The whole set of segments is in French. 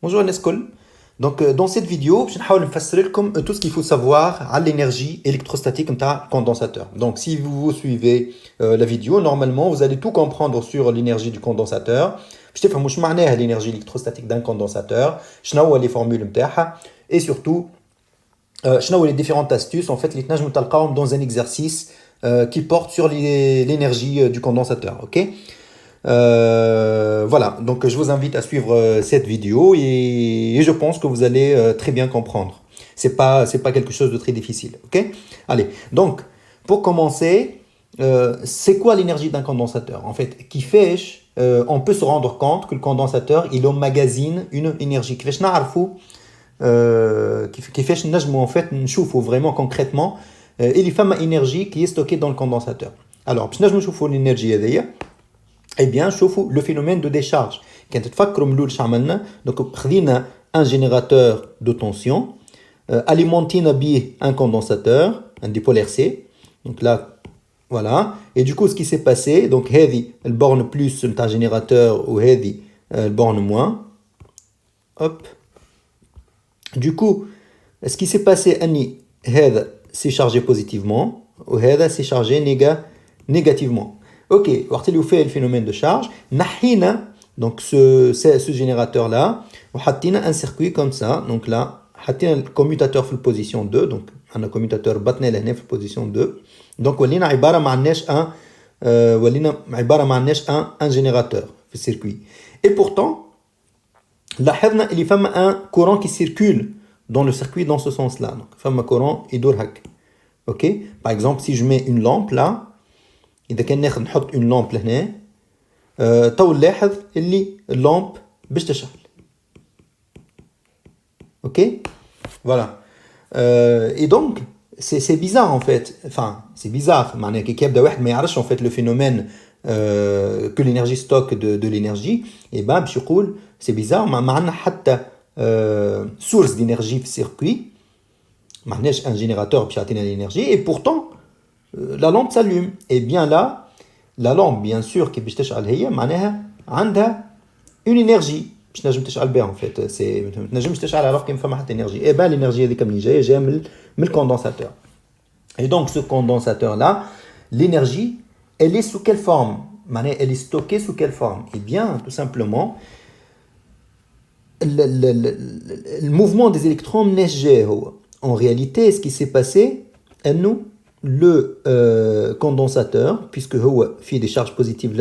Bonjour Nescol. Donc dans cette vidéo, je vais vous لكم tout ce qu'il faut savoir à l'énergie électrostatique d'un condensateur. Donc si vous suivez la vidéo, normalement vous allez tout comprendre sur l'énergie du condensateur. Je vais vous expliquer l'énergie électrostatique d'un condensateur, شنو les formules نتاعها et surtout شنو les différentes astuces en fait اللي تنجموا تلقاهم dans un exercice qui porte sur l'énergie du condensateur, OK? Voilà, donc je vous invite à suivre cette vidéo et je pense que vous allez très bien comprendre. C'est pas quelque chose de très difficile, ok? Allez, donc pour commencer, c'est quoi l'énergie d'un condensateur? En fait, on peut se rendre compte que le condensateur il emmagasine une énergie. كيفاش نعرفوا كيفاش نجموا en fait نشوفوا vraiment concrètement اللي فما énergie qui est stockée dans le condensateur. Alors باش نجموا نشوفوا l'énergie هذيا. Eh bien, شوفوا le phénomène de décharge. Quand تفكروا من الأول شنو عملنا؟ donc خدينا un générateur de tension, alimentina به un condensateur, un dipolaire C. Donc là, voilà. Et du coup, ce qui s'est passé, donc هذه الborne plus نتاع générateur وهذه الborne moins. Hop. Du coup, ce qui s'est passé أني هذا s'est chargé positivement وهذا s'est chargé négativement. Ok, on fait le phénomène de charge. Nahina, donc ce générateur-là, on a un circuit comme ça. Donc là, on a un commutateur في position 2. Donc, on a un commutateur batné la في position 2. Donc, on a un générateur في le circuit. Et pourtant, là, il y a un courant qui circule dans le circuit dans ce sens-là. Donc, il y a un courant qui est ok. Par exemple, si je mets une lampe là, إذا كان نحط une lampe لهنا تو نلاحظ اللي اللامب باش تشعل. OK? Voilà. Et donc c'est bizarre en fait. Enfin, c'est bizarre. معناها كي يبدا واحد ما يعرفش en fait le phénomène que l'énergie stocke de l'énergie et ben باش يقول c'est bizarre ما عندنا حتى source d'énergie في circuit. ما عندناش un générateur باش يعطينا l'énergie et pourtant la lampe s'allume. Et bien là, la lampe, bien sûr, qui est عندها une énergie. باش تنجم تشعل بها en fait. C'est ما تنجمش تشعل alors qu'il ما فما حتى énergie. Et ben l'énergie هذيك منين جايه من le condensateur. Et donc ce condensateur là, l'énergie, elle est sous quelle forme? Elle est stockée sous quelle forme? Eh bien, tout simplement, le mouvement des électrons مناش جاي هو. En réalité, ce qui s'est passé, nous le condensateur, puisque il fait des charges positives,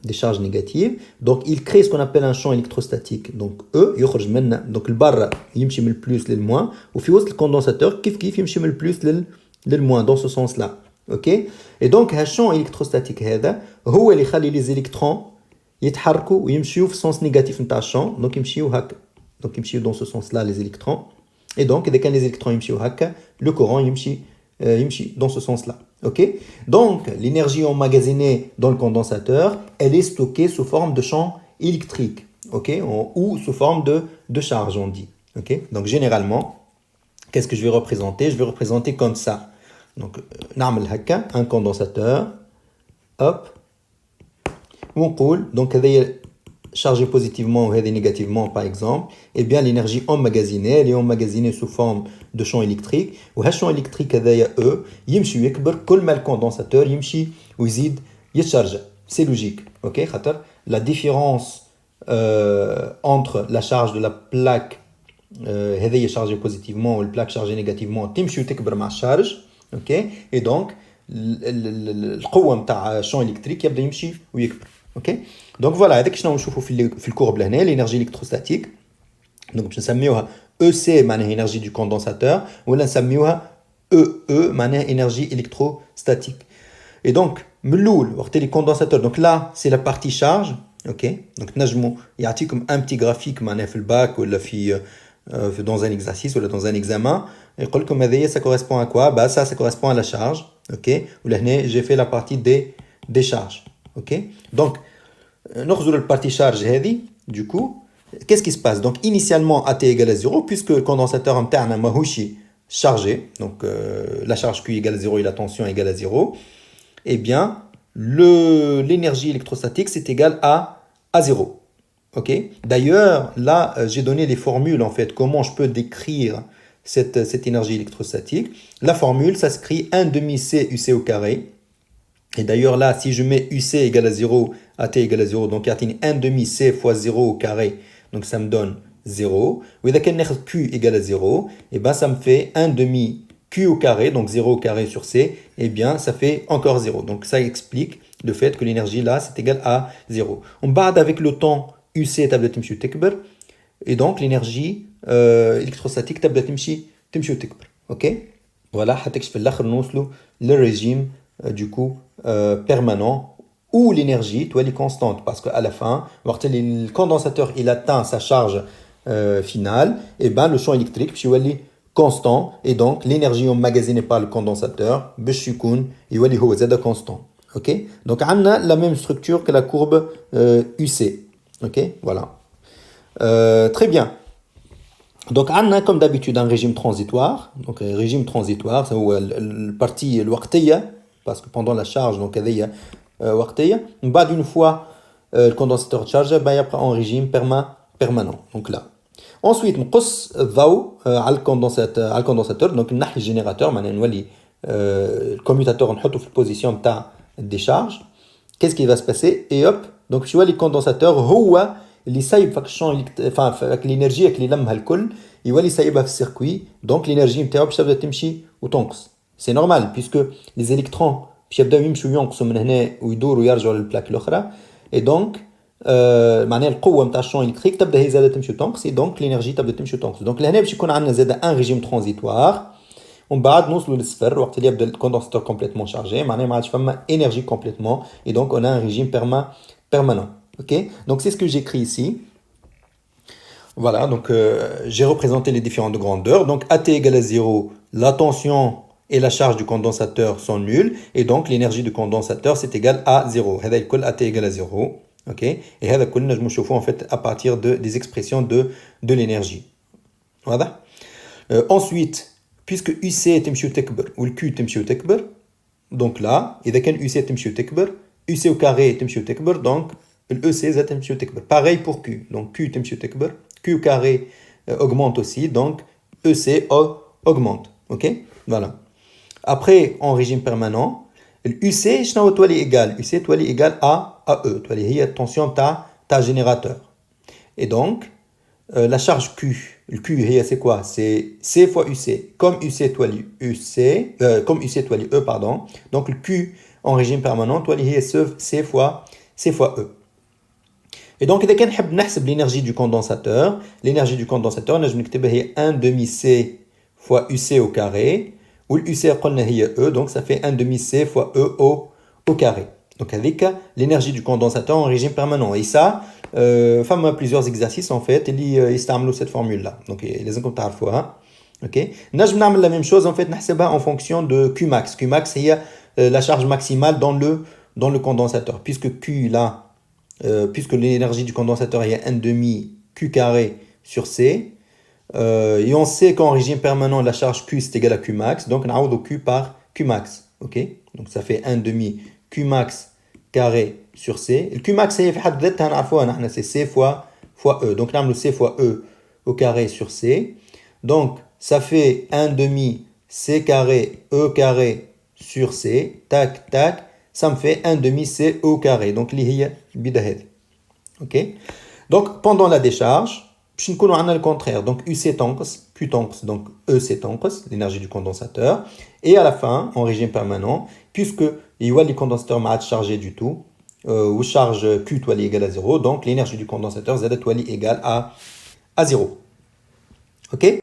des charges négatives, donc il crée ce qu'on appelle un champ électrostatique. Donc يخرج منه donc البرة يمشي من البلس للموان وفي وسط الكوندنساتور كيف يمشي من البلس للموان dans ce sens là. OK? Et donc un champ électrostatique هذا هو اللي يخلي les électrons يتحركوا ويمشيوا في sens négatif نتاع الشامp. Donc يمشيوا هكا. Donc يمشيوا dans ce sens là les électrons. Et donc إذا كان les électrons يمشيوا هكا le courant يمشي dans ce sens-là. Ok? Donc, l'énergie emmagasinée dans le condensateur, elle est stockée sous forme de champ électrique, ok? Ou sous forme de charge, on dit. Ok? Donc, généralement, qu'est-ce que je vais représenter? Je vais représenter comme ça. Donc, un condensateur, hop, on coule. Donc, chargé positivement ou négativement par exemple, eh bien l'énergie emmagasinée, elle est emmagasinée sous forme de champ électrique. Et ce champ électrique هذايا يمشي يكبر كل ما le condensateur يمشي ويزيد يتشارج. C'est logique, OK? خاطر la différence entre la charge de la plaque هذايا chargée positivement ou la plaque chargée négativement تمشي وتكبر مع الشارج, OK? Et donc القوة نتاع champ électrique يبدا يمشي ويكبر. OK? Donc voilà, هذاك شنو نشوفوا في الكورب لهنا l'énergie électrostatique. Donc باش نسميوها EC معناها énergie du condensateur ولا نسميوها EE معناها énergie électrostatique. Et donc من الاول وقت اللي condensateur, donc là c'est la partie charge. OK? Donc نجموا يعطيكم un petit graphique معناها في الباك ولا في dans un exercice ولا dans un examen يقول لكم هذايا ça correspond à quoi? Bah ça correspond à la charge. OK? ولهنا j'ai fait la partie des charges. OK? Donc نخرجوا للبارتي شارج هذه. Du coup, qu'est-ce qui se passe? Donc initialement AT égale à 0 puisque le condensateur interne ماهوش chargé, donc la charge Q égale à 0 et la tension égale à 0, eh bien l'énergie électrostatique c'est égal à 0. Ok. D'ailleurs, là, j'ai donné les formules, en fait, comment je peux décrire cette énergie électrostatique. La formule, ça s'écrit 1 demi C UC au carré. Et d'ailleurs, là, si je mets UC égale à 0, AT égale à 0, donc il y a 1 demi C fois 0 au carré, donc ça me donne 0. Et dès que Q égale à 0, et ben ça me fait 1 demi Q au carré, donc 0 au carré sur C, et bien ça fait encore 0. Donc ça explique le fait que l'énergie là, c'est égal à 0. On bat avec le temps UC تبدأ تمشي وتكبر, et donc l'énergie électrostatique تبدأ تمشي وتكبر. Ok? Voilà, حتى في الآخر نوصلوا للرégime du coup permanent où l'énergie doit être constante parce qu'à la fin, quand le condensateur il atteint sa charge finale, et ben le champ électrique est constant et donc l'énergie emmagasinée par le condensateur il est constant. Ok, donc on a la même structure que la courbe UC. Ok, voilà. Très bien. Donc, on a comme d'habitude un régime transitoire. Donc, un régime transitoire, c'est la partie الوقتية, parce que pendant la charge, donc il y a وقتية. Une fois le condensateur chargé, il y a un régime permanent. Donc là. Ensuite, on قص الضوء على الcondensateur. Donc, on a le générateur, le commutateur, on le في position de décharge. Qu'est-ce qui va se passer? Et hop, donc tu vois les condensateurs, هو اللي سايب فك الشون فك الانرجي اللي لمها الكل يولي سايبها في السيركوي دونك الانرجي نتاعو باش تبدا تمشي وتنقص سي نورمال بيسكو لي زيليكترون باش يبداو يمشوا ينقصوا من هنا ويدوروا يرجعوا للبلاك الاخرى اي دونك معناها القوه نتاع الشون الكتريك تبدا هي زاده تمشي وتنقص دونك الانرجي تبدا تمشي وتنقص دونك لهنا باش يكون عندنا زاده ان ريجيم ترانزيتوار ومن بعد نوصلوا للصفر وقت اللي يبدا الكوندنساتور كومبليتمون شارجي معناها ما عادش فما انرجي كومبليتمون اي دونك اون ان ريجيم permanent. Ok, donc c'est ce que j'écris ici. Voilà, donc j'ai représenté les différentes grandeurs. Donc AT égale à 0, la tension et la charge du condensateur sont nulles. Et donc l'énergie du condensateur, c'est égal à 0. هذا الكل AT égale à 0. Ok, et هذا الكل نجمو نشوفو en fait à partir des expressions de l'énergie. Voilà. Ensuite, puisque UC تمشي وتكبر والQ تمشي وتكبر, donc là, إذا كان UC تمشي وتكبر, UC au carré تمشي وتكبر, donc l'EC زاد تمشي وتكبر. Pareil pour Q. Donc Q تمشي وتكبر, Q au carré augmente aussi, donc EC augmente. Ok? Voilà. Après, en régime permanent, l'UC شنو تولي égal? UC تولي égal à E. تولي هي التنسيون تاع générateur. Et donc, la charge Q, le Q c'est quoi? C'est C fois UC. Comme UC تولي E, pardon. Donc le Q en régime permanent تولي هي C fois E. Et donc, إذا كان نحب نحسب l'énergie du condensateur, l'énergie du condensateur, نجم نكتبها هي 1 demi C fois UC au carré, où l'UC قلنا هي E, donc ça fait 1 demi C fois E au carré. Donc avec l'énergie du condensateur en régime permanent. Et ça, فما plusieurs exercices en fait اللي يستعملوا cette formule là. Donc لازمكم تعرفوها. OK. نجم نعمل la même chose en fait نحسبها en fonction de Qmax. Qmax هي la charge maximale dans le condensateur. Puisque Q là, puisque l'énergie du condensateur est 1 demi Q carré sur C, et on sait qu'en régime permanent, la charge Q c'est égal à Qmax, donc on a Q par Qmax. Ok, donc ça fait 1 demi Qmax carré sur C. Le Qmax c'est C fois E. Donc on a le C fois E au carré sur C. Donc ça fait 1 demi C carré E carré sur C. Tac, tac. Ça me fait 1 demi C au carré. Donc, l'hiya bidahedi. Ok? Donc, pendant la décharge, on a le contraire. Donc, UC tanks, Q tanks, donc EC tanks, l'énergie du condensateur. Et à la fin, en régime permanent, puisque il y a les condensateurs pas chargés du tout, ou charge Q est égale à 0, donc l'énergie du condensateur Z est égale à 0. Ok?